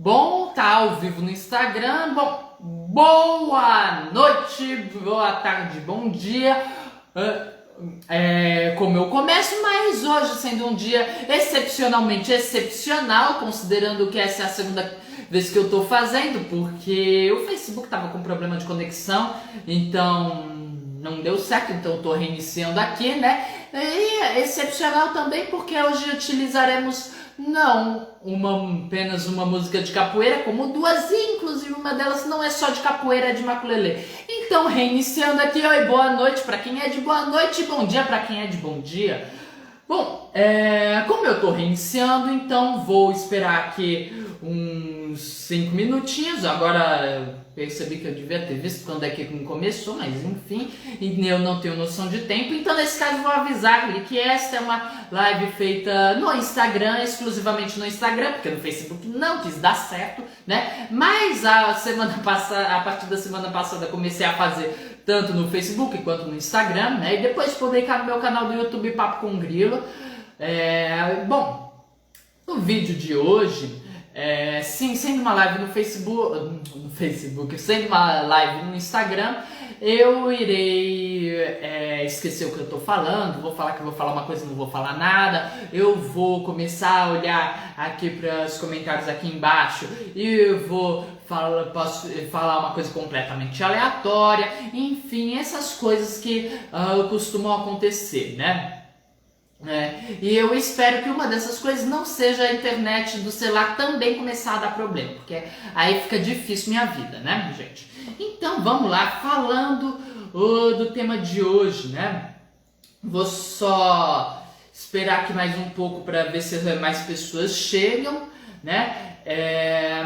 Bom, tá ao vivo no Instagram. Bom, boa noite, boa tarde, bom dia. Como eu começo, mas hoje sendo um dia excepcionalmente excepcional, considerando que essa é a segunda vez que eu tô fazendo, porque o Facebook tava com problema de conexão, então não deu certo, então eu tô reiniciando aqui, né? E excepcional também porque hoje utilizaremos não apenas uma música de capoeira, como duas, e inclusive uma delas não é só de capoeira, é de maculelê. Então, reiniciando aqui, oi, boa noite para quem é de boa noite e bom dia para quem é de bom dia. Bom, como eu tô reiniciando, então vou esperar aqui uns 5 minutinhos. Agora percebi que eu devia ter visto quando é que começou, mas enfim, eu não tenho noção de tempo. Então nesse caso vou avisar-lhe que esta é uma live feita no Instagram, exclusivamente no Instagram, porque no Facebook não quis dar certo, né? Mas a partir da semana passada comecei a fazer tanto no Facebook quanto no Instagram, né? E depois publicar no meu canal do YouTube Papo com Grilo. Bom, no vídeo de hoje, sim, sendo uma live no Facebook, sendo uma live no Instagram, eu irei esquecer o que eu tô falando, vou falar que eu vou falar uma coisa e não vou falar nada, eu vou começar a olhar aqui para os comentários aqui embaixo e eu posso falar uma coisa completamente aleatória, enfim, essas coisas que costumam acontecer, né? E eu espero que uma dessas coisas não seja a internet do celular também começar a dar problema, porque aí fica difícil minha vida, né, gente? Então vamos lá, falando do tema de hoje, né? Vou só esperar aqui mais um pouco para ver se mais pessoas chegam, né?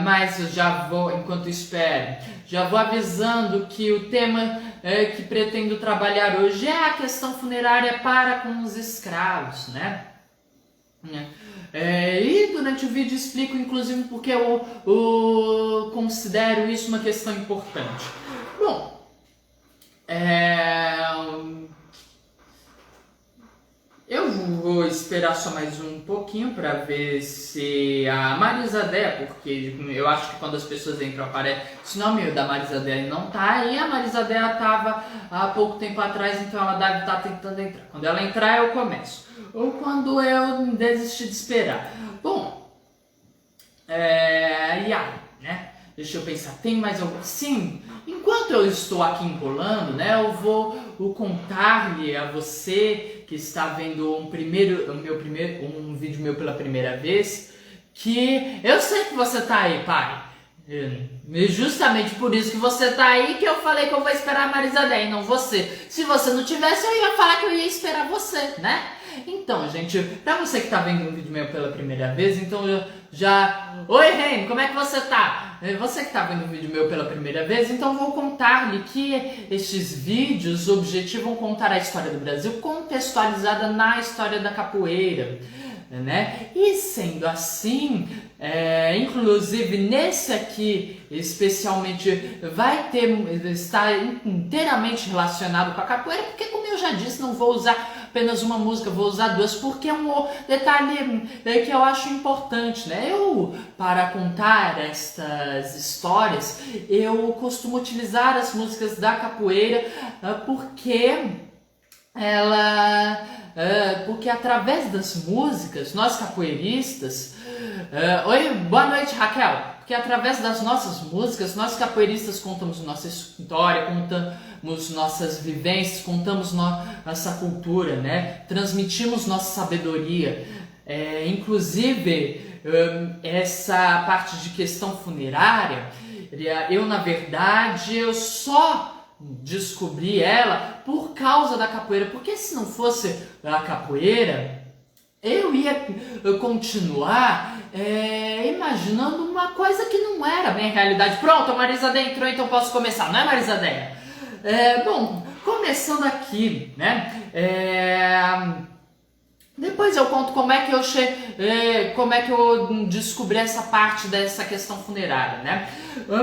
Mas eu já vou, enquanto espero, já vou avisando que o tema que pretendo trabalhar hoje é a questão funerária para com os escravos, né? E durante o vídeo explico, inclusive, porque eu considero isso uma questão importante. Bom, eu vou esperar só mais um pouquinho para ver se a Marisa Déia, porque eu acho que quando as pessoas entram aparece o nome da Marisa Déia e não tá, e a Marisa Déia estava há pouco tempo atrás, então ela deve estar tentando entrar. Quando ela entrar eu começo, ou quando eu desistir de esperar. Bom, né? Deixa eu pensar, tem mais algum? Sim, enquanto eu estou aqui enrolando, né, eu vou contar-lhe a você que está vendo um vídeo meu pela primeira vez, que eu sei que você tá aí, pai. E justamente por isso que você tá aí que eu falei que eu vou esperar a Marisa Déia e não você. Se você não tivesse, eu ia falar que eu ia esperar você, né? Então, gente, pra você que tá vendo um vídeo meu pela primeira vez, então Oi, Reino, como é que você tá? Você que tá vendo um vídeo meu pela primeira vez, então vou contar-lhe que estes vídeos objetivam contar a história do Brasil contextualizada na história da capoeira, né? E sendo assim, inclusive nesse aqui especialmente vai estar inteiramente relacionado com a capoeira, porque como eu já disse, não vou usar apenas uma música, vou usar duas, porque é um detalhe que eu acho importante, né? Para contar estas histórias, eu costumo utilizar as músicas da capoeira, porque através das músicas, nós capoeiristas... Oi, boa noite, Raquel! Porque através das nossas músicas, nós capoeiristas contamos nossa história, contamos nossas vivências, contamos nossa cultura, né? Transmitimos nossa sabedoria. Inclusive, essa parte de questão funerária, na verdade, eu só descobri ela por causa da capoeira, porque se não fosse a capoeira, eu ia continuar imaginando uma coisa que não era bem realidade. Pronto, a Marisa Déia entrou, então posso começar, não é, Marisa Déia? Bom, começando aqui, né? Depois Depois eu conto como é que eu descobri essa parte dessa questão funerária, né?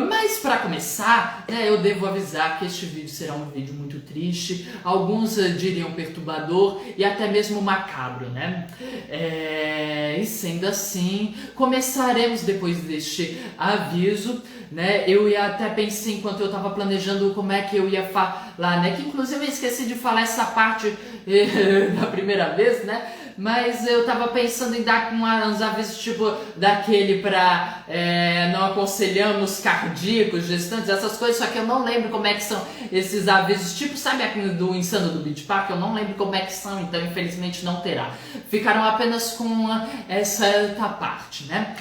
Mas para começar, eu devo avisar que este vídeo será um vídeo muito triste, alguns diriam perturbador e até mesmo macabro, né? E sendo assim, começaremos depois deste aviso, né? Eu até pensei enquanto eu estava planejando como é que eu ia falar, né? Que inclusive eu esqueci de falar essa parte da primeira vez, né? Mas eu tava pensando em dar uns avisos tipo daquele pra não aconselhamos cardíacos, gestantes, essas coisas, só que eu não lembro como é que são esses avisos, tipo, sabe aquele do Insano do Beach Park? Eu não lembro como é que são, então infelizmente não terá. Ficaram apenas com essa parte, né?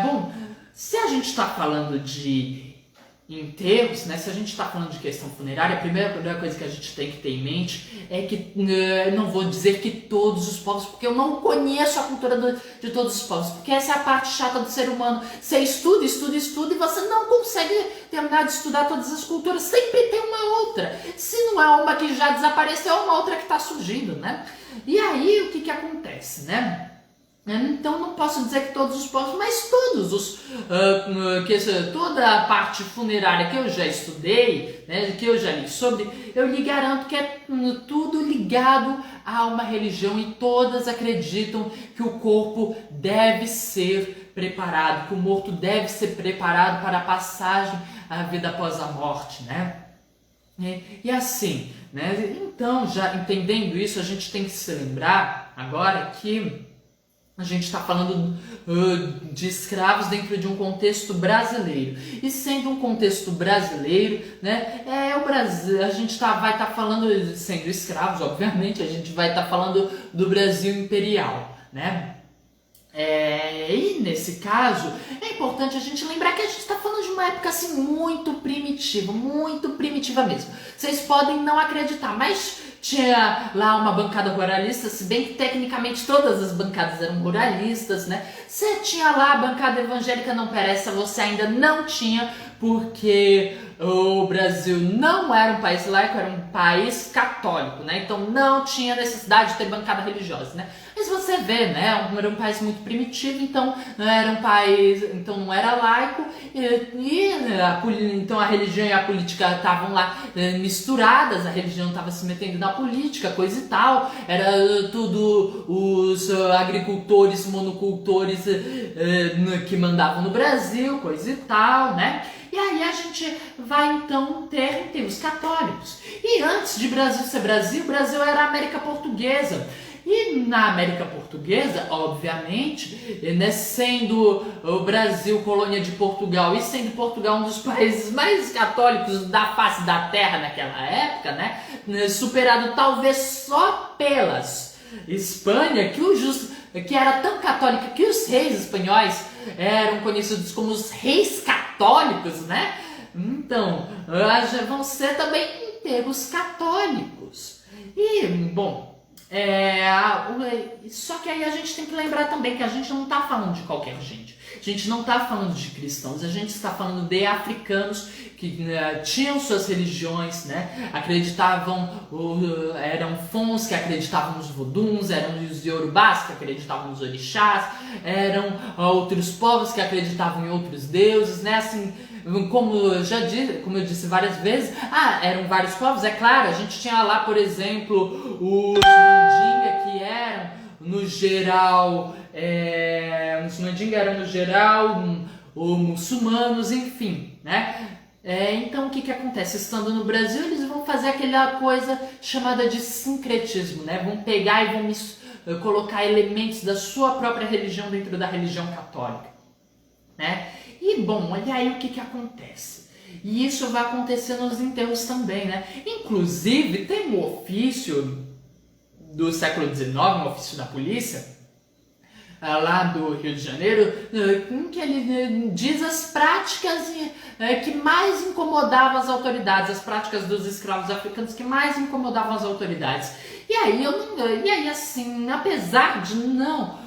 Bom, se a gente tá falando de enterros, né? Se a gente está falando de questão funerária, a primeira coisa que a gente tem que ter em mente é que não vou dizer que todos os povos, porque eu não conheço a cultura de todos os povos, porque essa é a parte chata do ser humano. Você estuda e você não consegue terminar de estudar todas as culturas, sempre tem uma outra. Se não é uma que já desapareceu, é uma outra que está surgindo, né? E aí o que acontece, né? Então não posso dizer que todos os povos, mas todos os toda a parte funerária que eu já estudei, né, que eu já li sobre, eu lhe garanto que é tudo ligado a uma religião e todas acreditam que o corpo deve ser preparado, que o morto deve ser preparado para a passagem à vida após a morte, né? E assim, né? Então, já entendendo isso, a gente tem que se lembrar agora que a gente está falando de escravos dentro de um contexto brasileiro. E sendo um contexto brasileiro, né, o Brasil, a gente vai estar falando, sendo escravos, obviamente, a gente vai estar falando do Brasil imperial, né? E nesse caso, é importante a gente lembrar que a gente está falando de uma época assim muito primitiva mesmo. Vocês podem não acreditar, mas tinha lá uma bancada ruralista, se bem que tecnicamente todas as bancadas eram ruralistas, né? Você tinha lá a bancada evangélica, não parece, você ainda não tinha, porque o Brasil não era um país laico, era um país católico, né? Então não tinha necessidade de ter bancada religiosa, né? Mas você vê, né? Era um país muito primitivo, então era um país, então não era laico, então a religião e a política estavam lá misturadas, a religião estava se metendo na política, coisa e tal, era tudo os agricultores, monocultores que mandavam no Brasil, coisa e tal, né? E aí a gente vai então ter os católicos. E antes de Brasil ser Brasil, o Brasil era a América Portuguesa. E na América Portuguesa, obviamente, né, sendo o Brasil colônia de Portugal e sendo Portugal um dos países mais católicos da face da terra naquela época, né, superado talvez só pelas Espanha, que era tão católica que os reis espanhóis eram conhecidos como os reis católicos, né? Então, vão ser também enterros católicos. E, bom, só que aí a gente tem que lembrar também que a gente não está falando de qualquer gente. A gente não está falando de cristãos, a gente está falando de africanos que tinham suas religiões, né? Acreditavam, eram fons que acreditavam nos voduns, eram os iorubás que acreditavam nos orixás, eram outros povos que acreditavam em outros deuses, né? Assim, como eu disse várias vezes, eram vários povos, é claro, a gente tinha lá, por exemplo, os Mandinga, que eram, no geral, os Mandinga eram, no geral, muçulmanos, enfim, né? Então o que acontece? Estando no Brasil, eles vão fazer aquela coisa chamada de sincretismo, né? Vão pegar e vão colocar elementos da sua própria religião dentro da religião católica, né? E bom, olha aí o que acontece. E isso vai acontecer nos enterros também, né? Inclusive, tem um ofício do século XIX, um ofício da polícia, lá do Rio de Janeiro, em que ele diz as práticas que mais incomodavam as autoridades, as práticas dos escravos africanos que mais incomodavam as autoridades. E aí, assim, apesar de não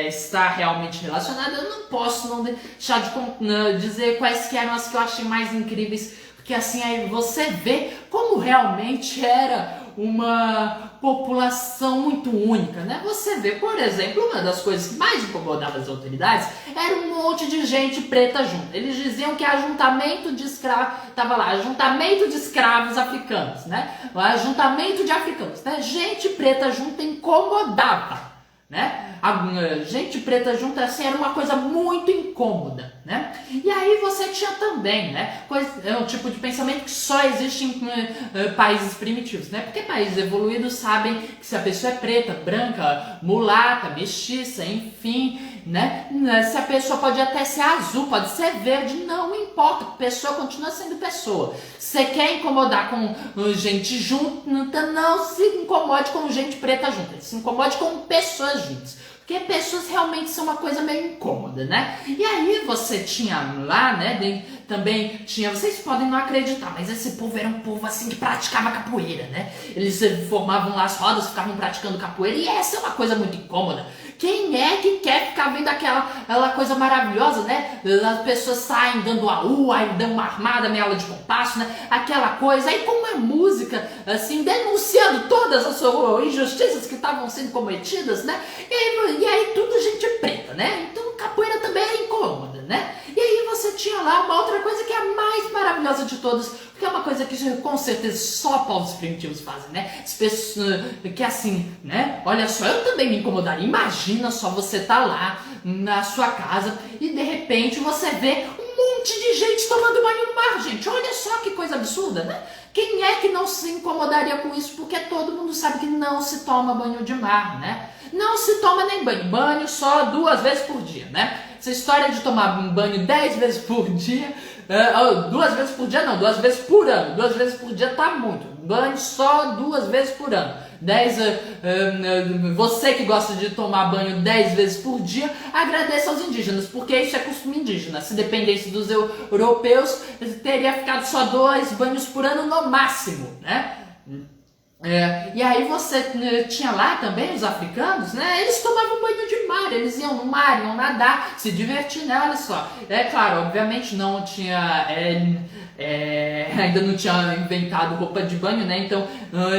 estar realmente relacionado, eu não posso não deixar de dizer quais que eram as que eu achei mais incríveis, porque assim aí você vê como realmente era uma população muito única, né? Você vê, por exemplo, uma das coisas que mais incomodava as autoridades era um monte de gente preta junto. Eles diziam que ajuntamento de escravos, tava lá, ajuntamento de escravos africanos, né? O ajuntamento de africanos, né? Gente preta junto incomodava, né? A gente preta junto assim era uma coisa muito incômoda, né? E aí você tinha também, né? É um tipo de pensamento que só existe em países primitivos, né? Porque países evoluídos sabem que se a pessoa é preta, branca, mulata, mestiça, enfim, né? Se a pessoa pode até ser azul, pode ser verde, não importa, a pessoa continua sendo pessoa. Você quer incomodar com gente junto, não se incomode com gente preta junto, se incomode com pessoas juntas. Porque pessoas realmente são uma coisa meio incômoda, né? E aí você tinha lá, né? Também tinha, vocês podem não acreditar, mas esse povo era um povo assim que praticava capoeira, né? Eles formavam lá as rodas, ficavam praticando capoeira, e essa é uma coisa muito incômoda. Quem é que quer ficar vendo aquela coisa maravilhosa, né? As pessoas saem dando aú, aí dão uma armada, meia aula de compasso, né? Aquela coisa, aí com uma música, assim, denunciando todas as injustiças que estavam sendo cometidas, né? E aí tudo gente preta, né? Então capoeira também é incômoda, né? E aí você tinha lá uma outra coisa que é a mais maravilhosa de todas, porque é uma coisa que com certeza só povos primitivos fazem, né? As pessoas que assim, né? Olha só, eu também me incomodaria. Imagina só você tá lá na sua casa e de repente você vê um monte de gente tomando banho no mar, gente. Olha só que coisa absurda, né? Quem é que não se incomodaria com isso? Porque todo mundo sabe que não se toma banho de mar, né? Não se toma nem banho. Banho só 2 vezes por dia, né? Essa história de tomar banho 10 vezes por dia, 2 vezes por dia não, 2 vezes por ano. 2 vezes por dia tá muito. Banho só 2 vezes por ano. Você que gosta de tomar banho 10 vezes por dia, agradeça aos indígenas, porque isso é costume indígena. Se dependesse dos europeus, teria ficado só 2 banhos por ano no máximo, né? E aí você tinha lá também os africanos, né? Eles tomavam banho de mar, eles iam no mar, iam nadar, se divertir, né? Olha só. É claro, obviamente não tinha... ainda não tinha inventado roupa de banho, né? Então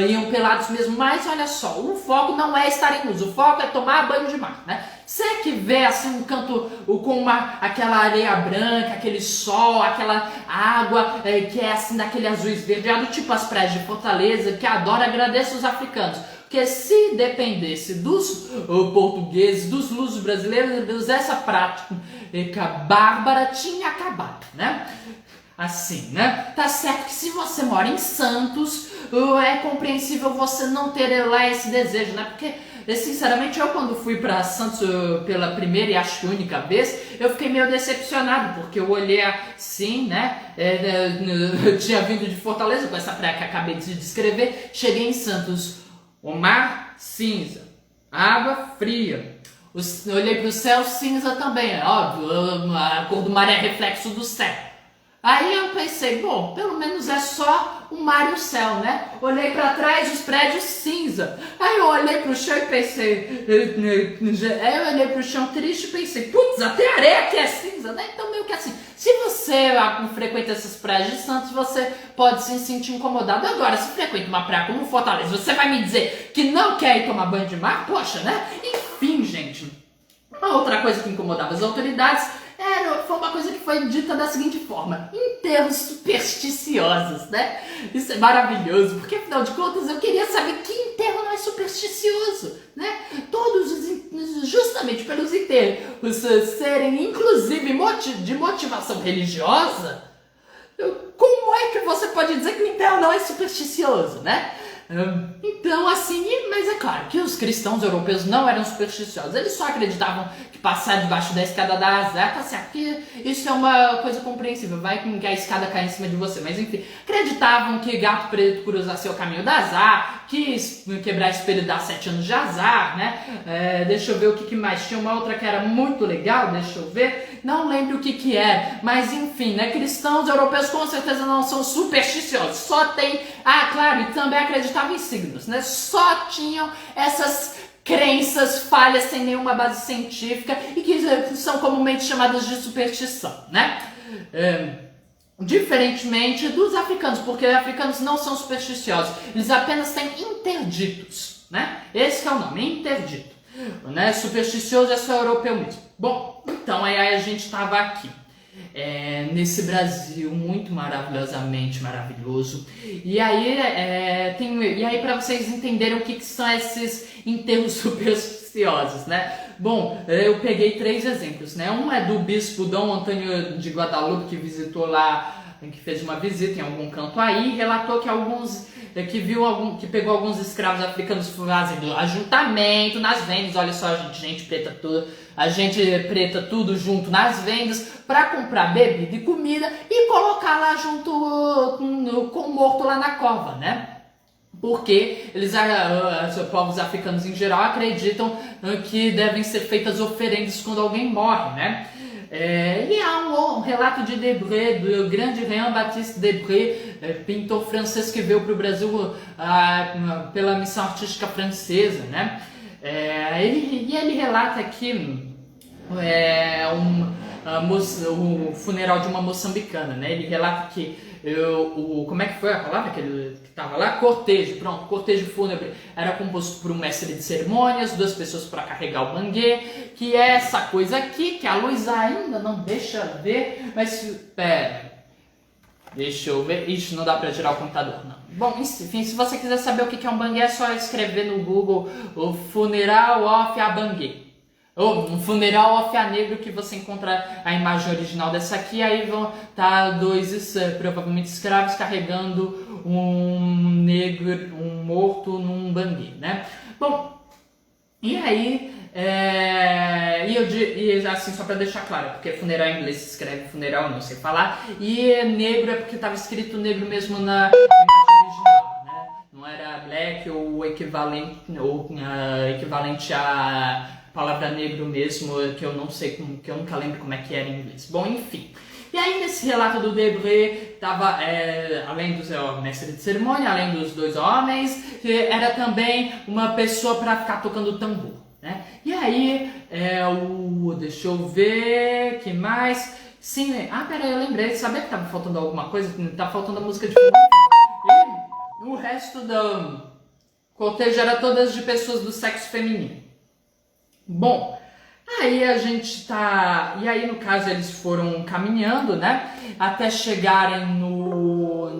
iam pelados mesmo, mas olha só, o foco não é estar em luz, o foco é tomar banho de mar, né? Você que vê assim um canto com aquela areia branca, aquele sol, aquela água que é assim daquele azul esverdeado, tipo as praias de Fortaleza, que adora, agradeço os africanos. Porque se dependesse dos portugueses, dos lusos brasileiros, essa prática bárbara tinha acabado, né? Assim, né? Tá certo que se você mora em Santos, é compreensível você não ter lá esse desejo, né? Porque, sinceramente, eu quando fui pra Santos pela primeira e acho que única vez, eu fiquei meio decepcionado, porque eu olhei assim, né? Eu tinha vindo de Fortaleza com essa praia que acabei de descrever, cheguei em Santos, o mar cinza, água fria. Eu olhei pro céu cinza também, óbvio, a cor do mar é reflexo do céu. Aí eu pensei, bom, pelo menos é só o mar e o céu, né? Olhei pra trás, os prédios cinza. Aí eu olhei pro chão e pensei, eu olhei pro chão triste e pensei, putz, até a areia que é cinza, né? Então meio que assim, se você frequenta essas praias de Santos, você pode se sentir incomodado. Agora, se frequenta uma praia como Fortaleza, você vai me dizer que não quer ir tomar banho de mar? Poxa, né? Enfim, gente, uma outra coisa que incomodava as autoridades foi uma coisa que foi dita da seguinte forma: enterros supersticiosos, né? Isso é maravilhoso, porque afinal de contas eu queria saber que enterro não é supersticioso, né? Justamente pelos enterros serem inclusive de motivação religiosa, como é que você pode dizer que o enterro não é supersticioso, né? Então, assim, mas é claro que os cristãos europeus não eram supersticiosos, eles só acreditavam que passar debaixo da escada da azar, tá certo, que isso é uma coisa compreensível, vai que a escada cai em cima de você, mas enfim, acreditavam que gato preto cruzar seu caminho da azar, que quebrar espelho dá 7 anos de azar, né? Deixa eu ver o que mais, tinha uma outra que era muito legal, deixa eu ver, não lembro o que era, mas enfim, né, cristãos europeus com certeza não são supersticiosos, só tem, claro, e também acreditavam em signos, né? Só tinham essas crenças falhas sem nenhuma base científica e que são comumente chamadas de superstição, né? Diferentemente dos africanos, porque os africanos não são supersticiosos, eles apenas têm interditos, né? Esse que é o nome, interdito, né? Supersticioso é só europeu mesmo. Bom, então aí a gente estava aqui, nesse Brasil muito maravilhosamente maravilhoso, e aí para vocês entenderem o que são esses enterros supersticiosos, né? Bom, eu peguei 3 exemplos, né? Um é do bispo Dom Antônio de Guadalupe, que visitou lá, que fez uma visita em algum canto aí, relatou que que pegou alguns escravos africanos fazendo ajuntamento nas vendas. Olha só, gente preta tudo junto nas vendas para comprar bebida e comida e colocar lá junto com o morto lá na cova, né? Porque os povos africanos em geral acreditam que devem ser feitas oferendas quando alguém morre, né? E há um relato de Debré, do grande Jean Baptiste Debré, pintor francês que veio para o Brasil pela missão artística francesa, né? Ele relata aqui o funeral de uma moçambicana, né? Ele relata que como é que foi a palavra que ele estava lá? Cortejo, pronto, cortejo fúnebre era composto por um mestre de cerimônias, 2 pessoas para carregar o banguê, que é essa coisa aqui, que a luz ainda não deixa ver, mas deixa eu ver, ixi, não dá para girar o computador, não. Bom, enfim, se você quiser saber o que é um banguê, é só escrever no Google o Funeral of a Banguê. Um funeral of a negro, que você encontra a imagem original dessa aqui. Aí vão estar 2 provavelmente escravos carregando um negro, um morto num banguê, né? Bom, e aí assim, só para deixar claro, porque funeral em inglês se escreve funeral, não sei falar, e negro é porque estava escrito negro mesmo na imagem original, né? Não era black ou equivalente a palavra negro mesmo, que eu não sei, que eu nunca lembro como é que era em inglês. Bom, enfim. E aí nesse relato do Debré, tava, além do mestre de cerimônia, além dos 2 homens, era também uma pessoa para ficar tocando tambor, né? E aí, deixa eu ver, que mais? Sim, peraí, eu lembrei, sabia que tava faltando alguma coisa? Tá faltando a música de fundo. E o resto do cortejo era todas de pessoas do sexo feminino. Bom, aí e aí no caso eles foram caminhando, né, até chegarem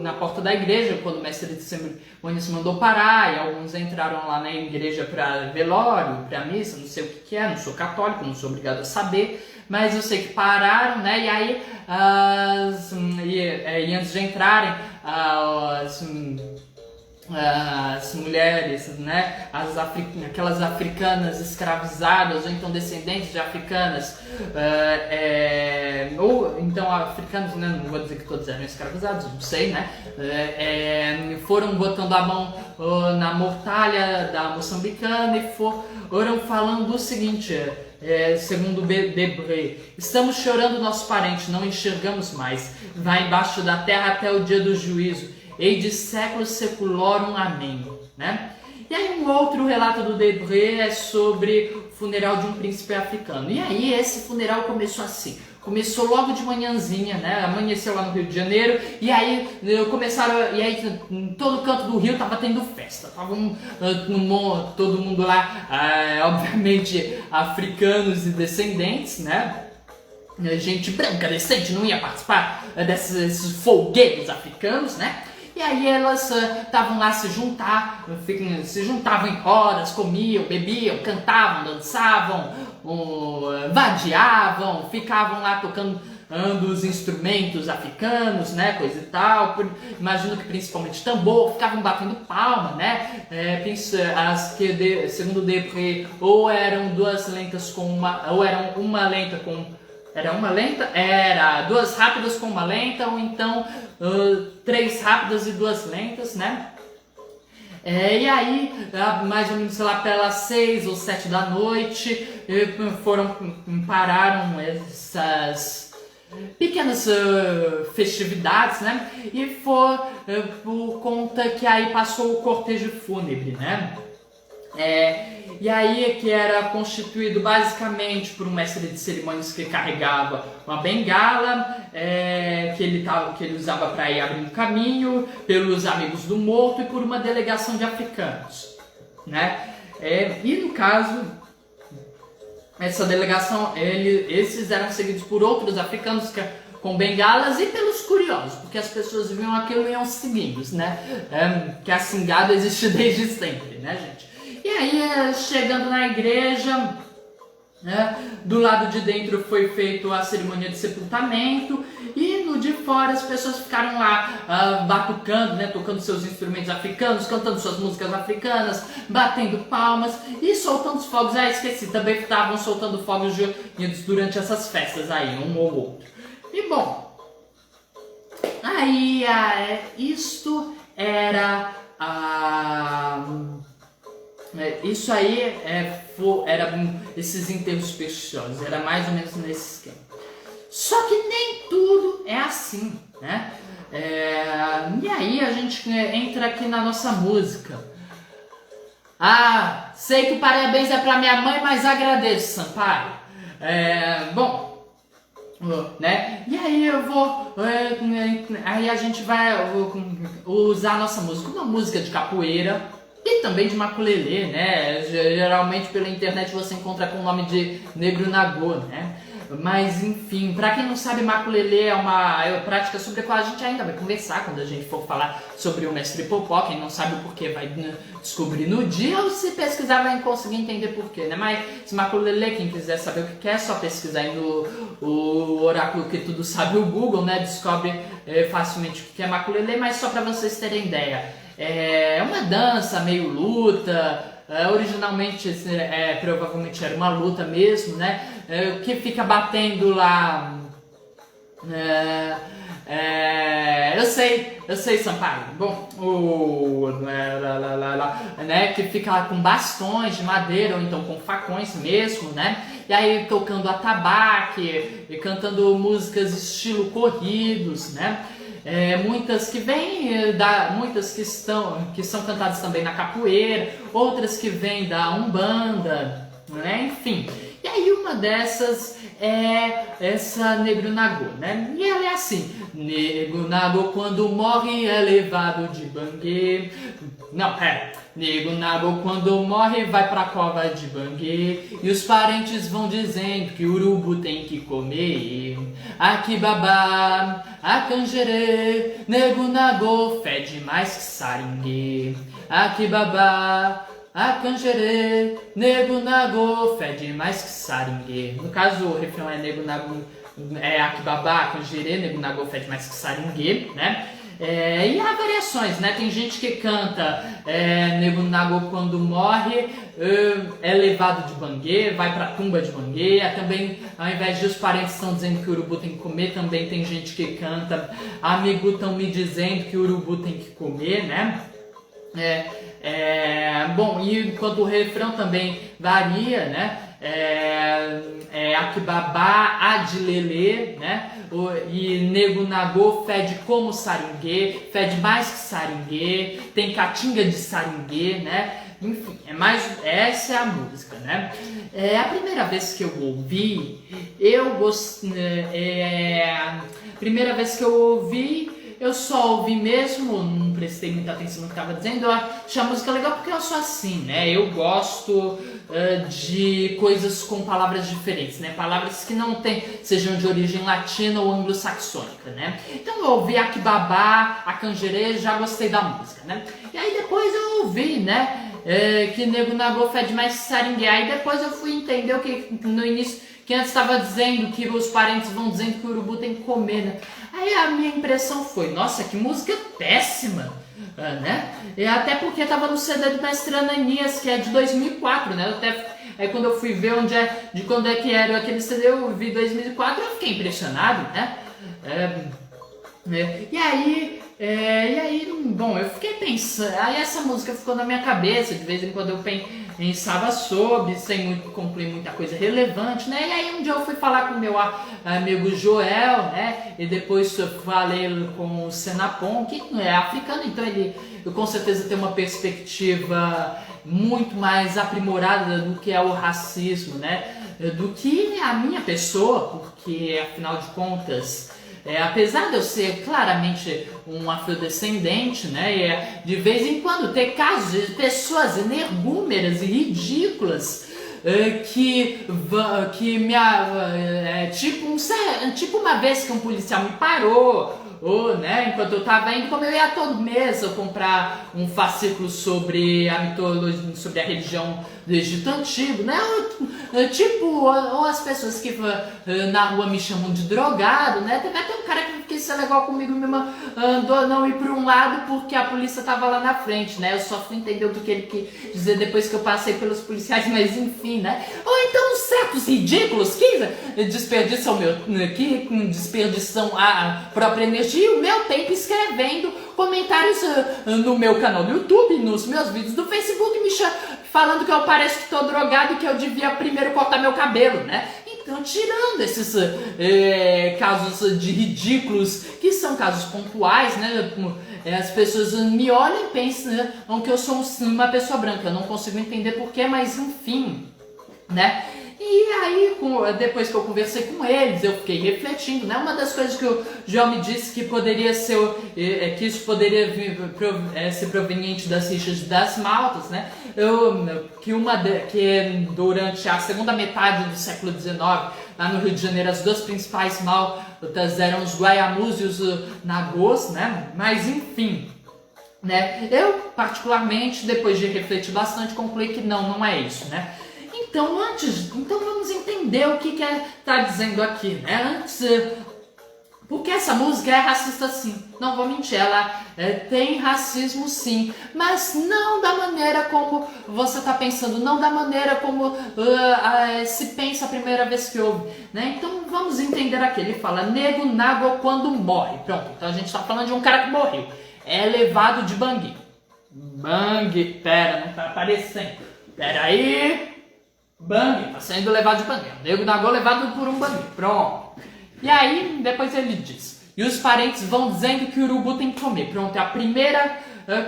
na porta da igreja, quando o mestre de cerimônias mandou parar, e alguns entraram lá na igreja para velório, para missa, não sei o que é, não sou católico, não sou obrigado a saber, mas eu sei que pararam, né, e aí e antes de entrarem, as mulheres, né, aquelas africanas escravizadas, ou então descendentes de africanas, ou então africanos, né, não vou dizer que todos eram escravizados, não sei, né, foram botando a mão na mortalha da moçambicana e foram falando o seguinte, segundo Debré: estamos chorando nosso parente, não enxergamos mais, vai embaixo da terra até o dia do juízo, e de séculos seculorum, amém, né? E aí um outro relato do Debré é sobre o funeral de um príncipe africano. E aí esse funeral começou assim, começou logo de manhãzinha, né? Amanheceu lá no Rio de Janeiro, e aí em todo canto do Rio tava tendo festa, tava todo mundo lá, obviamente africanos e descendentes, né? Gente branca, decente, não ia participar desses folguedos africanos, né? E aí elas estavam lá se juntavam em rodas, comiam, bebiam, cantavam, dançavam, vadiavam, ficavam lá tocando os instrumentos africanos, né, coisa e tal, imagino que principalmente tambor, ficavam batendo palma, né, segundo Debré, ou eram 2 lentas ou eram uma lenta com... Era uma lenta? Era 2 rápidas com uma lenta, ou então 3 rápidas e 2 lentas, né? E aí, mais ou menos, sei lá, pelas 6 ou 7 da noite, pararam essas pequenas festividades, né? E foi por conta que aí passou o cortejo fúnebre, né? E aí que era constituído basicamente por um mestre de cerimônias que carregava uma bengala, que ele usava para ir abrindo caminho, pelos amigos do morto e por uma delegação de africanos, né? E no caso, essa delegação, esses eram seguidos por outros africanos com bengalas e pelos curiosos, porque as pessoas viam aquilo e iam seguindo, né? Que a singada existe desde sempre, né, gente? E aí, chegando na igreja, né, do lado de dentro foi feita a cerimônia de sepultamento e no de fora as pessoas ficaram lá batucando, né, tocando seus instrumentos africanos, cantando suas músicas africanas, batendo palmas e soltando os fogos. Esqueci, também estavam soltando fogos durante essas festas aí, um ou outro. E bom, aí isto era isso aí era esses enterros supersticiosos, era mais ou menos nesse esquema. Só que nem tudo é assim, né? E aí a gente entra aqui na nossa música. Sei que parabéns é pra minha mãe, mas agradeço, Sampaio. Bom, né? E aí eu vou, aí a gente vai usar a nossa música, uma música de capoeira. E também de maculelê, né? Geralmente pela internet você encontra com o nome de Negro Nagô, né? Mas enfim, pra quem não sabe, maculelê é uma prática sobre a qual a gente ainda vai conversar quando a gente for falar sobre o Mestre Popó. Quem não sabe o porquê vai descobrir no dia, ou se pesquisar vai conseguir entender porquê, né? Mas esse maculelê, quem quiser saber o que é só pesquisar aí no oráculo que tudo sabe, o Google, né? Descobre facilmente o que é maculelê, mas só pra vocês terem ideia. É uma dança meio luta, originalmente provavelmente era uma luta mesmo, né? Que fica batendo lá. Eu sei, Sampaio. Bom, né? Que fica lá com bastões de madeira ou então com facões mesmo, né? E aí tocando atabaque e cantando músicas estilo corridos, né? Muitas que vêm muitas que são cantadas também na capoeira, outras que vêm da Umbanda, né? Enfim. E aí uma dessas é essa Negro Nagô, né? E ela é assim: Negro Nagô quando morre é levado de banguê. Não, Negro Nagô quando morre vai pra cova de banguê. E os parentes vão dizendo que o urubu tem que comer. Aqui babá, a canjerê, Negro Nagô fede mais que saringuê. Aqui babá, a canjerê, Negro Nagô fede mais que saringuê. No caso, o refrão é Negro Nagô, aqui babá, a canjerê, Negro Nagô fede mais que saringuê, né? E há variações, né? Tem gente que canta Negro Nagô quando morre é levado de banguê, vai pra tumba de banguê. Também, ao invés de os parentes estão dizendo que o urubu tem que comer, também tem gente que canta amigo estão me dizendo que o urubu tem que comer, né? Bom, e enquanto o refrão também varia, né? Akibabá, Adilelê, né? E Nego Nagô fede como saringuê, fede mais que saringuê, tem catinga de saringuê, né? Enfim, essa é a música, né? A primeira vez que eu ouvi, primeira vez que eu ouvi, eu só ouvi mesmo, não prestei muita atenção no que estava dizendo. Eu achei a música legal porque eu sou assim, né? Eu gosto de coisas com palavras diferentes, né? Palavras que não sejam de origem latina ou anglo-saxônica, né? Então eu ouvi Akibabá, a canjerê, já gostei da música, né? E aí depois eu ouvi, né? Que Nego Nagô fede mais saringuê. Aí depois eu fui entender o que no início, que antes estava dizendo que os parentes vão dizendo que o urubu tem que comer, né? Aí a minha impressão foi, nossa, que música péssima, né? E até porque estava no CD do Mestre Ananias, que é de 2004, né? Aí quando eu fui ver de quando é que era aquele CD, eu vi 2004, eu fiquei impressionado, né? E aí E aí, bom, eu fiquei pensando, aí essa música ficou na minha cabeça, de vez em quando eu pensava sobre, sem concluir muita coisa relevante, né? E aí um dia eu fui falar com o meu amigo Joel, né? E depois eu falei com o Senapon, que é africano, então ele com certeza tem uma perspectiva muito mais aprimorada do que é o racismo, né? Do que a minha pessoa, porque afinal de contas... apesar de eu ser claramente um afrodescendente, né, de vez em quando ter casos de pessoas energúmeras e ridículas que tipo uma vez que um policial me parou, né, enquanto eu tava indo, como eu ia todo mês eu comprar um fascículo sobre a mitologia, sobre a religião do Egito Antigo, né, ou as pessoas que na rua me chamam de drogado, né, teve até um cara que quis ser legal comigo, me mandou não ir para um lado porque a polícia tava lá na frente, né, eu só fui entender o que ele quis dizer depois que eu passei pelos policiais, mas enfim, né, ou então certos ridículos que desperdiçam a própria energia e o meu tempo escrevendo comentários no meu canal do YouTube, nos meus vídeos do Facebook, falando que eu pareço que tô drogado e que eu devia primeiro cortar meu cabelo, né? Então, tirando esses casos de ridículos, que são casos pontuais, né? As pessoas me olham e pensam, né, que eu sou uma pessoa branca. Eu não consigo entender porquê, mas enfim, né? E aí, depois que eu conversei com eles, eu fiquei refletindo, né? Uma das coisas que o João me disse que poderia ser, que isso poderia ser proveniente das rixas das maltas, né? Que durante a segunda metade do século XIX, lá no Rio de Janeiro, as duas principais maltas eram os Guaiamus e os Nagôs, né? Mas enfim, né? Eu, particularmente, depois de refletir bastante, concluí que não é isso, né? Então vamos entender o que tá dizendo aqui, né? Porque essa música é racista sim, não vou mentir, ela tem racismo sim, mas não da maneira como você tá pensando, não da maneira como se pensa a primeira vez que ouve, né? Então vamos entender aqui, ele fala, nego nago quando morre, pronto, então a gente tá falando de um cara que morreu, é levado de bangui, pera, não tá aparecendo, pera aí... Bang, tá sendo levado de bang. O nego nagô levado por um bang. Pronto. E aí, depois ele diz. E os parentes vão dizendo que o urubu tem que comer. Pronto, é a primeira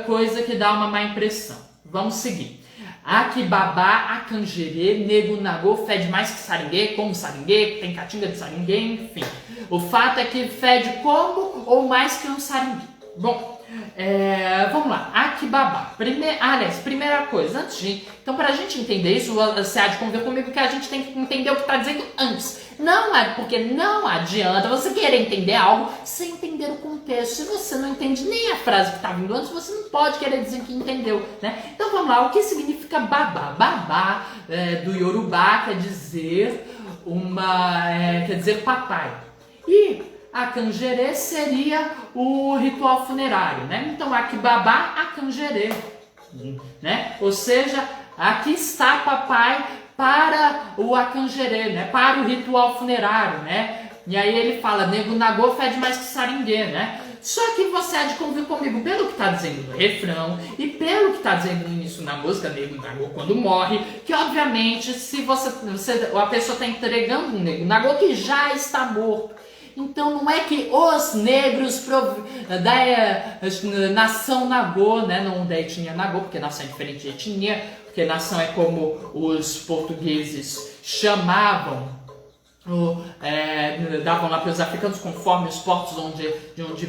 coisa que dá uma má impressão. Vamos seguir. Aquibabá, acanjerê, nego nagô, fede mais que saringuê, como saringuê, tem catinga de saringuê, enfim. O fato é que fede como ou mais que um saringuê. Bom, vamos lá, Aquibabá. Primeira coisa, antes de... Então, para a gente entender isso, você há de conviver comigo que a gente tem que entender o que está dizendo antes. Porque não adianta você querer entender algo sem entender o contexto. Se você não entende nem a frase que está vindo antes, você não pode querer dizer que entendeu, né? Então, vamos lá, o que significa babá? Babá, do Yorubá, quer dizer papai. E... Acanjerê seria o ritual funerário, né? Então, Aquibabá, acanjerê, né? Ou seja, aqui está papai para o acanjerê, né? Para o ritual funerário, né? E aí ele fala, nego nagô fede mais que saringuê, né? Só que você há de convir comigo pelo que está dizendo no refrão e pelo que está dizendo no início da música, nego nagô quando morre, que obviamente se a pessoa está entregando um nego nagô que já está morto. Então não é que os negros da nação Nagô, né, não da etnia Nagô, porque nação é diferente de etnia, porque nação é como os portugueses chamavam, davam lá para os africanos conforme os portos de onde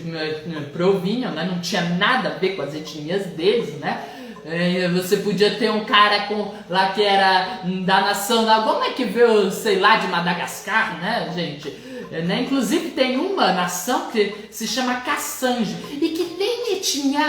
provinham, né, não tinha nada a ver com as etnias deles, né. Você podia ter um cara lá que era da nação Nagô, mas que veio, sei lá, de Madagascar, né, gente? Inclusive tem uma nação que se chama Kassange e que nem etnia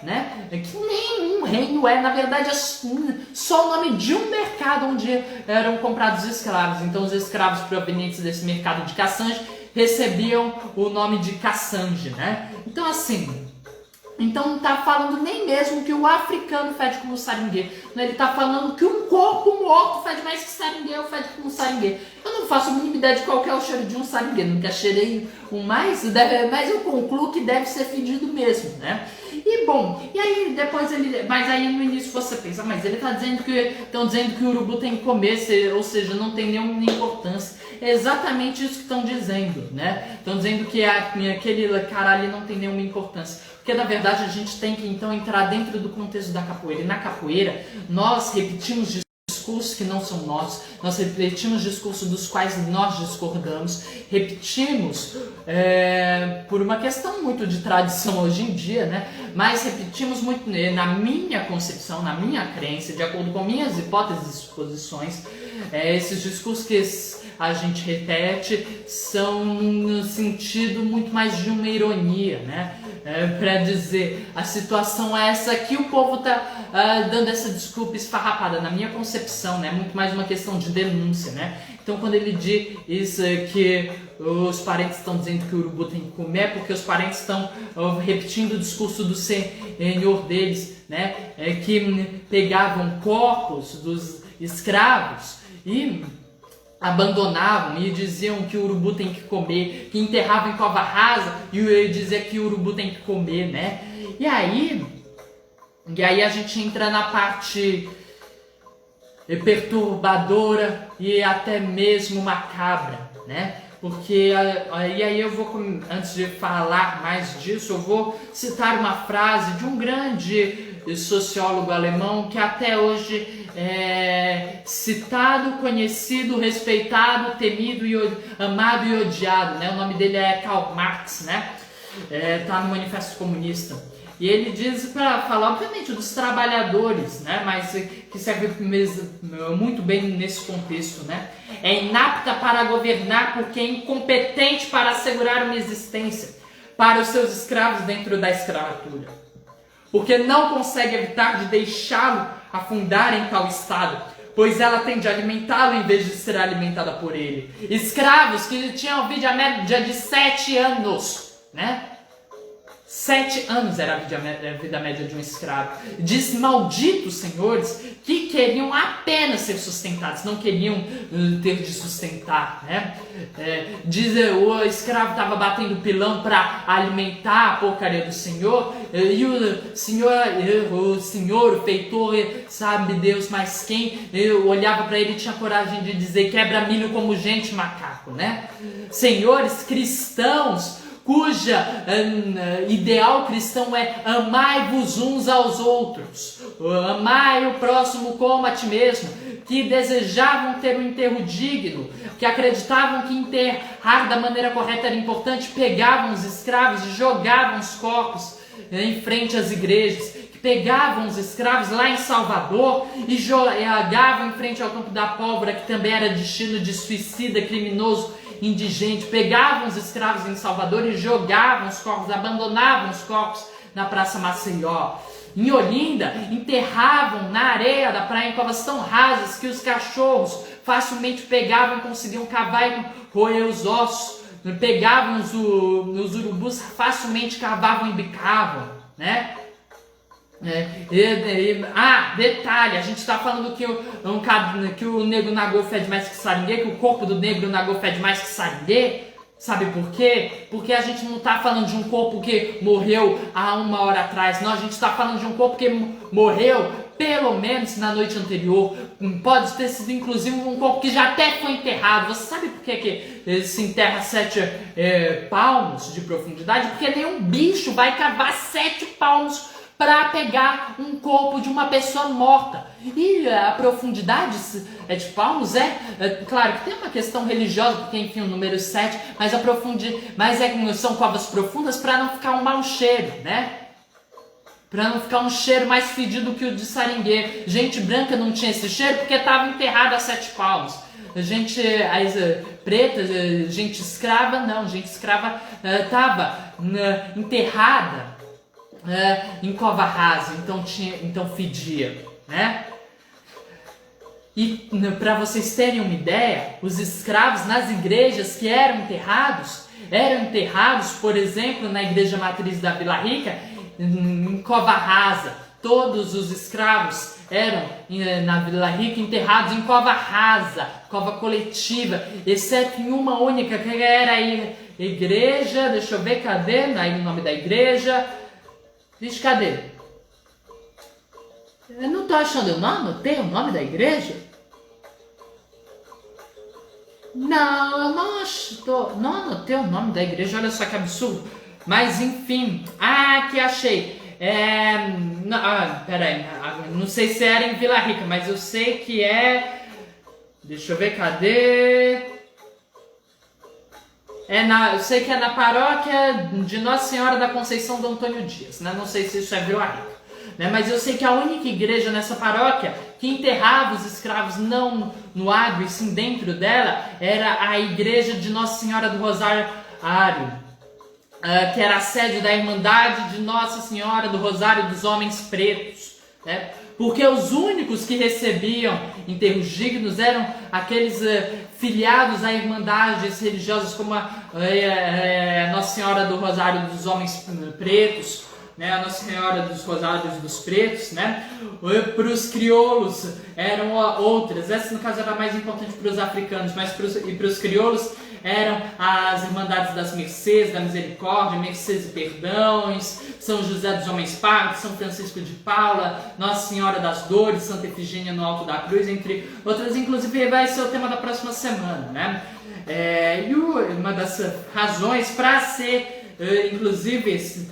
né? Que nem um reino na verdade é só o nome de um mercado onde eram comprados escravos. Então os escravos provenientes desse mercado de Kassange recebiam o nome de Kassange, né? Então assim, Então não está falando nem mesmo que o africano fede como saringuê. Ele está falando que um corpo morto fede mais que saringuê ou fede como saringuê. Eu não faço a mínima ideia de qual é o cheiro de um saringuê. Nunca cheirei um mais, mas eu concluo que deve ser fedido mesmo, né? E bom, e aí depois mas aí no início você pensa, mas ele está dizendo estão dizendo que o urubu tem que comer, ou seja, não tem nenhuma importância. É exatamente isso que estão dizendo, né? Estão dizendo que aquele cara ali não tem nenhuma importância. Porque na verdade a gente tem que então entrar dentro do contexto da capoeira. E na capoeira nós repetimos discursos que não são nossos, nós repetimos discursos dos quais nós discordamos, repetimos por uma questão muito de tradição hoje em dia, né? Mas repetimos muito na minha concepção, na minha crença, de acordo com minhas hipóteses e suposições, esses discursos que a gente repete são no sentido muito mais de uma ironia, né? Para dizer, a situação é essa que o povo tá dando essa desculpa esfarrapada, na minha concepção, né? Muito mais uma questão de denúncia, né? Então quando ele diz que os parentes estão dizendo que o urubu tem que comer, é porque os parentes estão repetindo o discurso do senhor deles, né? Que pegavam corpos dos escravos e abandonavam e diziam que o urubu tem que comer, que enterravam em cova rasa e dizia que o urubu tem que comer, né? E aí a gente entra na parte perturbadora e até mesmo macabra, né? Porque aí eu vou, antes de falar mais disso, eu vou citar uma frase de um grande sociólogo alemão que até hoje é citado, conhecido, respeitado, temido, amado e odiado, né? O nome dele é Karl Marx, né? Tá no Manifesto Comunista. E ele diz para falar, obviamente, dos trabalhadores, né? Mas que serve muito bem nesse contexto, né? É inapta para governar porque é incompetente para assegurar uma existência para os seus escravos dentro da escravatura. Porque não consegue evitar de deixá-lo afundar em tal estado, pois ela tem de alimentá-lo em vez de ser alimentada por ele. Escravos que tinham vida média de 7 anos, né? 7 anos era a vida média de um escravo. Diz malditos senhores que queriam apenas ser sustentados, não queriam ter de sustentar, né? O escravo estava batendo pilão para alimentar a porcaria do senhor, e o senhor, o feitor, sabe Deus mais quem, olhava para ele e tinha coragem de dizer: quebra milho como gente, macaco, né? Senhores cristãos, cuja ideal cristão é amai-vos uns aos outros, amai o próximo como a ti mesmo, que desejavam ter um enterro digno, que acreditavam que enterrar da maneira correta era importante, pegavam os escravos e jogavam os corpos em frente às igrejas, que pegavam os escravos lá em Salvador e jogavam em frente ao campo da pólvora, que também era destino de suicida, criminoso, indigente, pegavam os escravos em Salvador e jogavam os corpos, abandonavam os corpos na Praça Maceió. Em Olinda, enterravam na areia da praia em covas tão rasas que os cachorros facilmente pegavam, conseguiam cavar e roer os ossos. Pegavam os urubus, facilmente cavavam e bicavam, né? Detalhe, a gente está falando que o negro nagô fede mais que saringuê, que o corpo do negro nagô fede mais que saringuê. Sabe por quê? Porque a gente não está falando de um corpo que morreu há 1 hora atrás, não, a gente está falando de um corpo que morreu pelo menos na noite anterior. Pode ter sido inclusive um corpo que já até foi enterrado. Você sabe por que se enterra 7 palmos de profundidade? Porque nenhum bicho vai cavar 7 palmos para pegar um corpo de uma pessoa morta. E a profundidade de palmos claro que tem uma questão religiosa, porque enfim o número 7, mas são covas profundas para não ficar um mau cheiro, né? Para não ficar um cheiro mais fedido que o de saringuê. Gente branca não tinha esse cheiro porque estava enterrada a 7 palmos. Gente preta, gente escrava, não. Gente escrava estava enterrada em cova rasa, então fedia, né? E para vocês terem uma ideia, os escravos nas igrejas que eram enterrados, por exemplo, na igreja matriz da Vila Rica, em cova rasa. Todos os escravos eram na Vila Rica enterrados em cova rasa, cova coletiva, exceto em uma única, que era a igreja. Deixa eu ver, cadê? Aí o nome da igreja. Vixe, cadê? Eu não tô achando, eu não anotei o nome da igreja? Não, eu não não anotei o nome da igreja, olha só que absurdo. Mas enfim, aqui achei. Peraí, não sei se era em Vila Rica, mas eu sei que é. Deixa eu ver, cadê? Eu sei que é na paróquia de Nossa Senhora da Conceição do Antônio Dias, né? Não sei se isso é Vila Rica, né? Mas eu sei que a única igreja nessa paróquia que enterrava os escravos não no água e sim dentro dela era a igreja de Nossa Senhora do Rosário, que era a sede da Irmandade de Nossa Senhora do Rosário dos Homens Pretos, né? Porque os únicos que recebiam enterros dignos eram aqueles filiados a irmandades religiosas como a Nossa Senhora do Rosário dos Homens Pretos, né? A Nossa Senhora dos Rosários dos Pretos, né? Para os crioulos eram outras. Essa no caso era mais importante para os africanos, mas para os crioulos eram as Irmandades das Mercês, da Misericórdia, Mercês e Perdões, São José dos Homens Pardos, São Francisco de Paula, Nossa Senhora das Dores, Santa Efigênia no Alto da Cruz, entre outras. Inclusive vai ser o tema da próxima semana, né? E uma das razões para ser, inclusive,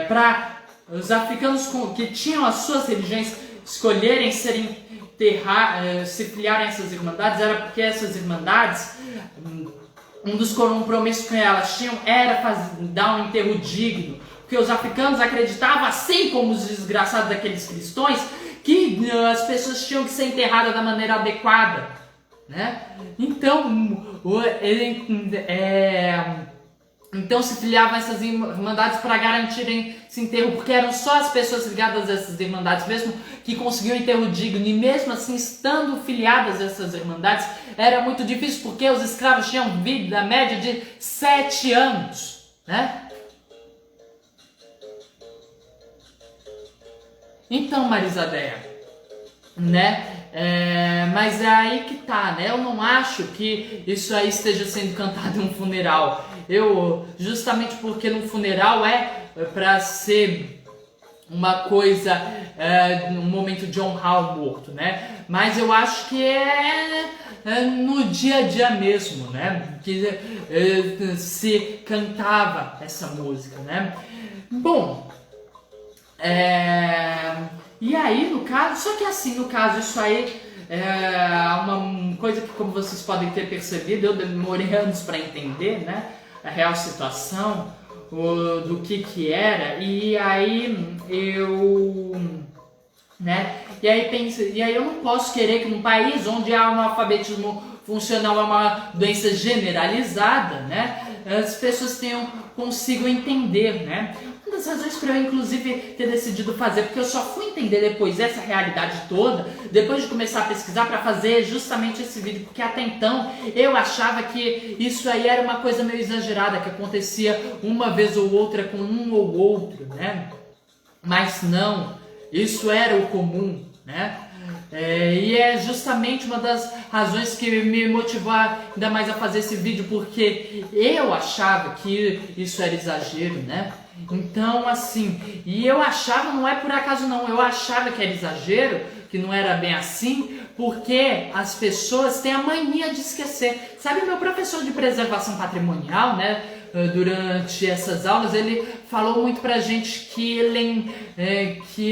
para os africanos que tinham as suas religiões escolherem se filiarem a essas irmandades, era porque essas irmandades, um dos compromissos que elas tinham era dar um enterro digno, porque os africanos acreditavam, assim como os desgraçados daqueles cristãos, que as pessoas tinham que ser enterradas da maneira adequada, né? Então se filiavam a essas irmandades para garantirem esse enterro, porque eram só as pessoas ligadas a essas irmandades mesmo que conseguiam enterro digno, e mesmo assim, estando filiadas a essas irmandades, era muito difícil, porque os escravos tinham vida média de 7 anos, né? Então, Marisadéia, né? Mas é aí que tá, né? Eu não acho que isso aí esteja sendo cantado em um funeral. Justamente porque no funeral para ser uma coisa, um momento de honrar o morto, né? Mas eu acho que no dia a dia mesmo, né? Que se cantava essa música, né? Bom, e aí no caso, só que assim, no caso, isso aí uma coisa que, como vocês podem ter percebido, eu demorei anos para entender, né? A real situação do que era, e aí e aí eu não posso querer que num país onde há um analfabetismo funcional, é uma doença generalizada, né, as pessoas consigam entender, né. Uma das razões para eu, inclusive, ter decidido fazer, porque eu só fui entender depois essa realidade toda, depois de começar a pesquisar para fazer justamente esse vídeo, porque até então eu achava que isso aí era uma coisa meio exagerada, que acontecia uma vez ou outra com um ou outro, né? Mas não, isso era o comum, né? E é justamente uma das razões que me motivou ainda mais a fazer esse vídeo, porque eu achava que isso era exagero, né? Então, assim, e eu achava, não é por acaso não, eu achava que era exagero, que não era bem assim, porque as pessoas têm a mania de esquecer. Sabe, meu professor de preservação patrimonial, né, durante essas aulas, ele falou muito pra gente que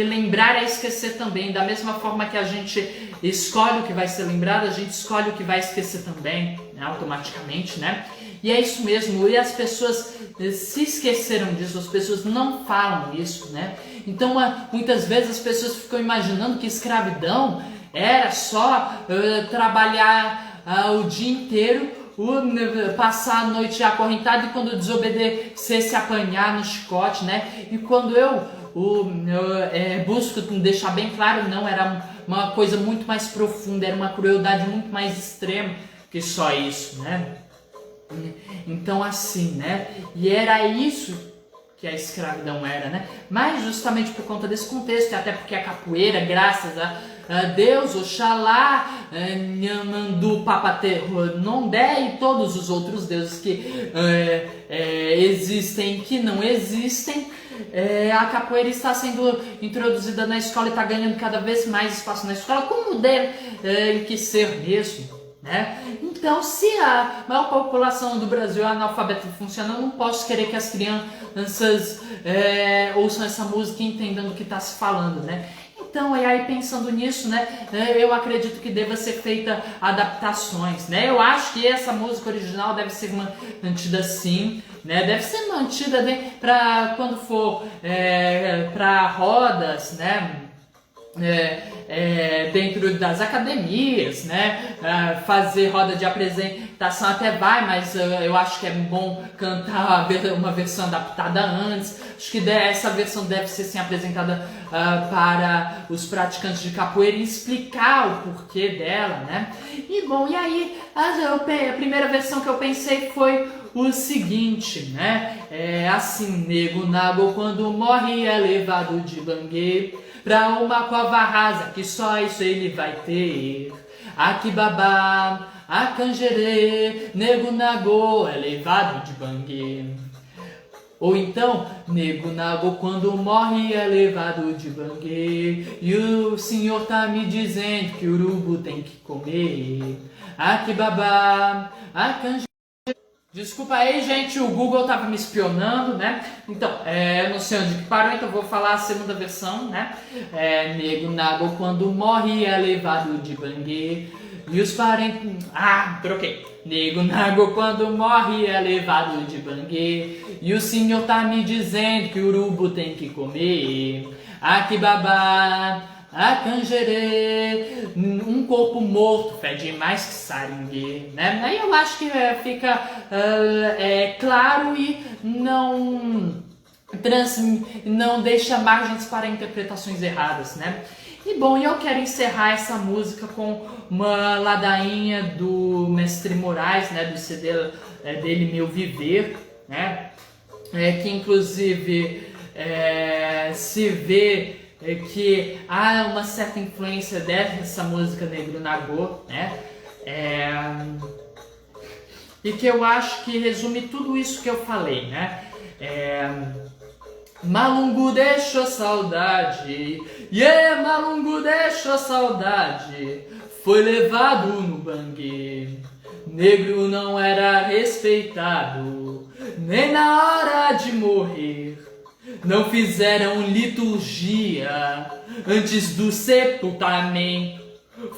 lembrar é esquecer também. Da mesma forma que a gente escolhe o que vai ser lembrado, a gente escolhe o que vai esquecer também, né, automaticamente, né? E é isso mesmo, e as pessoas se esqueceram disso, as pessoas não falam isso, né? Então, muitas vezes as pessoas ficam imaginando que escravidão era só trabalhar o dia inteiro, passar a noite acorrentado e quando desobedecer se apanhar no chicote, né? E quando eu busco deixar bem claro, não, era uma coisa muito mais profunda, era uma crueldade muito mais extrema que só isso, né? Então assim, né? E era isso que a escravidão era, né? Mas justamente por conta desse contexto, e até porque a capoeira, graças a Deus, Oxalá, Nhamandu, Papate, Nondé e todos os outros deuses que existem e que não existem, a capoeira está sendo introduzida na escola e está ganhando cada vez mais espaço na escola, como deve que ser mesmo. Né? Então, se a maior população do Brasil é analfabeta e funciona, eu não posso querer que as crianças ouçam essa música e entendam do que está se falando, né? Então, aí pensando nisso, né, eu acredito que deva ser feita adaptações, né? Eu acho que essa música original deve ser mantida sim, né? Deve ser mantida para quando for para rodas, né? Dentro das academias, né? Fazer roda de apresentação até vai, mas eu acho que é bom cantar uma versão adaptada antes. Acho que essa versão deve ser sim apresentada para os praticantes de capoeira e explicar o porquê dela, né? E bom, e aí a primeira versão que eu pensei foi o seguinte, né? Assim, nego nago quando morre é levado de bangue pra uma cova rasa que só isso ele vai ter. Aqui babá, a canjerê, nego nago é levado de bangue. Ou então, nego nago quando morre é levado de bangue. E o senhor tá me dizendo que o urubu tem que comer. Aqui babá, a canjerê. Desculpa aí, gente, o Google tava me espionando, né? Então, eu não sei onde que parou, então eu vou falar a segunda versão, né? Nego nago quando morre é levado de bangue. E os parentes... troquei. Nego nago quando morre é levado de bangue. E o senhor tá me dizendo que o urubu tem que comer. Aqui babá, a canjerê, um corpo morto fede mais que saringue, né? Aí eu acho que fica claro e não deixa margens para interpretações erradas, né? E bom, eu quero encerrar essa música com uma ladainha do Mestre Moraes, né? Do CD dele, Meu Viver, né? Que inclusive se vê que há uma certa influência dessa música Negro Nagô, né? E que eu acho que resume tudo isso que eu falei, né? Malungo deixou saudade, Malungo deixou saudade, foi levado no bangue. Negro não era respeitado, nem na hora de morrer. Não fizeram liturgia antes do sepultamento.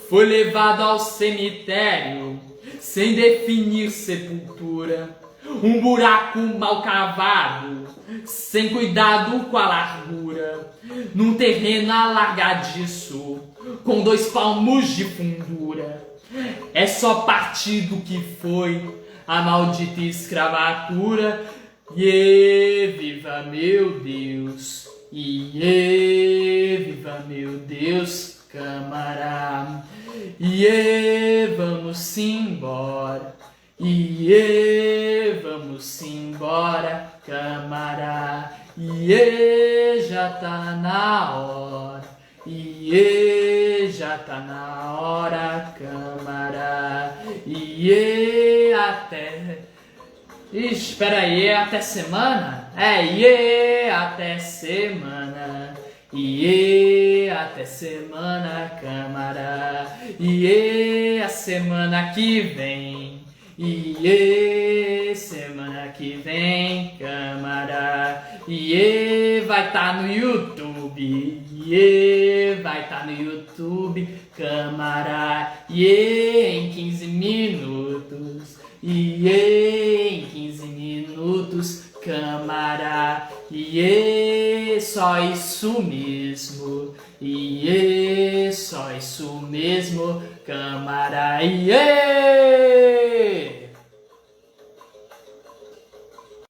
Foi levado ao cemitério sem definir sepultura. Um buraco mal cavado, sem cuidado com a largura. Num terreno alargadiço, com 2 palmos de fundura. É só partir do que foi a maldita escravatura. Viva meu Deus, viva meu Deus, Câmara, vamos embora, vamos embora, Câmara, já tá na hora, já tá na hora, Câmara, até... espera aí, até semana? Até semana. Até semana, Câmara. A semana que vem. Semana que vem, Câmara. Vai tá no YouTube. Vai tá no YouTube, Câmara. Em 15 minutos. Em 15 minutos, Câmara, só isso mesmo, só isso mesmo, Câmara,